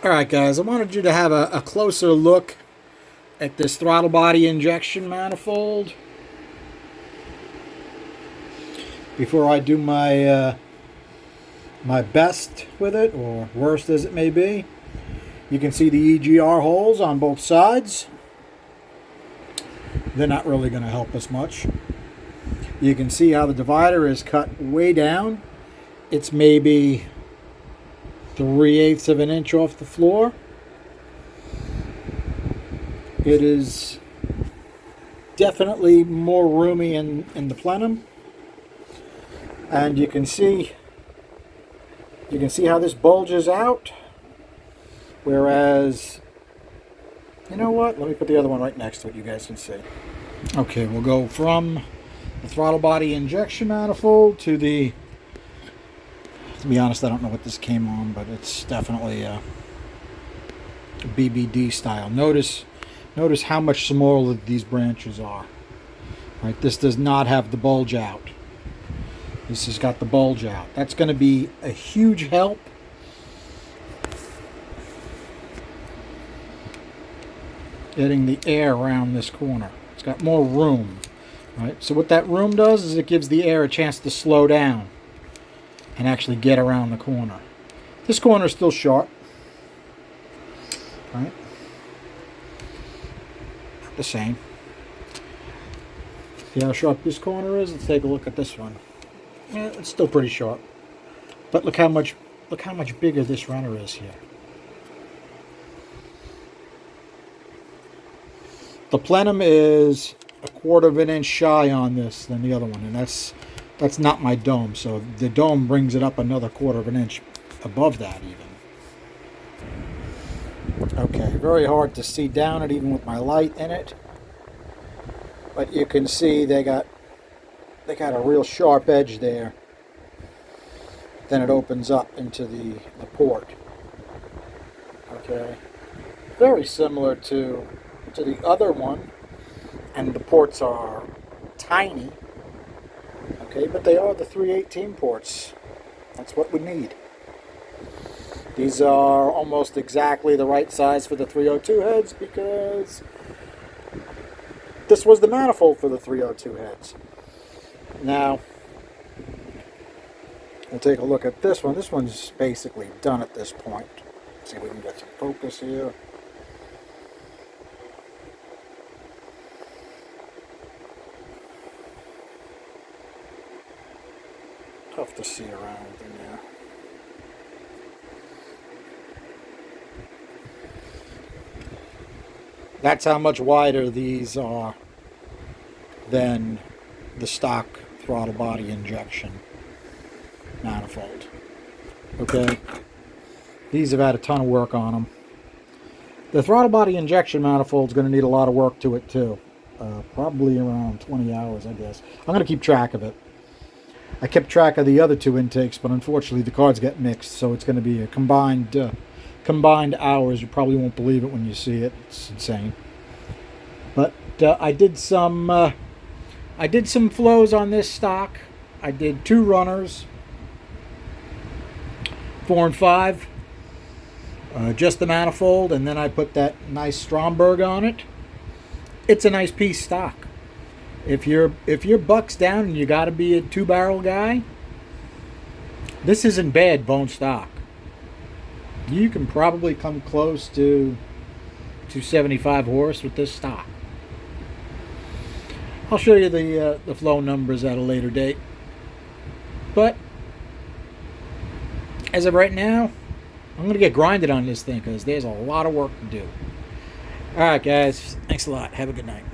Alright guys, I wanted you to have a closer look at this throttle body injection manifold before I do my my best with it, or worst as it may be. You can see the EGR holes on both sides. They're not really going to help us much. You can see how the divider is cut way down. It's maybe 3/8 of an inch off the floor. It is definitely more roomy in the plenum, and you can see how this bulges out. Whereas, you know what? Let me put the other one right next to it. You guys can see. Okay, we'll go from the throttle body injection manifold to the. To be honest, I don't know what this came on, but it's definitely a BBD style. Notice how much smaller these branches are. Right, this does not have the bulge out. This has got the bulge out. That's going to be a huge help. Getting the air around this corner. It's got more room. Right, so what that room does is it gives the air a chance to slow down and actually get around the corner. This corner is still sharp. Right? The same. See how sharp this corner is? Let's take a look at this one. Yeah, it's still pretty sharp. But look how much bigger this runner is here. The plenum is 1/4 of an inch shy on this than the other one, and that's not my dome, so the dome brings it up another 1/4 of an inch above that even. Okay, very hard to see down it even with my light in it, but you can see they got a real sharp edge there. Then it opens up into the port. Okay, very similar to the other one, and the ports are tiny. Okay, but they are the 318 ports. That's what we need. These are almost exactly the right size for the 302 heads because this was the manifold for the 302 heads. Now, we'll take a look at this one. This one's basically done at this point. Let's see if we can get some focus here. Tough to see around in there. That's how much wider these are than the stock throttle body injection manifold. Okay, these have had a ton of work on them. The throttle body injection manifold is going to need a lot of work to it too. Probably around 20 hours, I guess. I'm going to keep track of it. I kept track of the other two intakes, but unfortunately the cards get mixed, so it's going to be a combined hours. You probably won't believe it when you see it. It's insane. But I did some flows on this stock. I did 2 runners, 4 and 5, just the manifold, and then I put that nice Stromberg on it. It's a nice piece stock. If you're bucks down and you got to be a 2-barrel guy, this isn't bad bone stock. You can probably come close to 275 horse with this stock. I'll show you the flow numbers at a later date. But as of right now, I'm going to get grinded on this thing because there's a lot of work to do. All right, guys. Thanks a lot. Have a good night.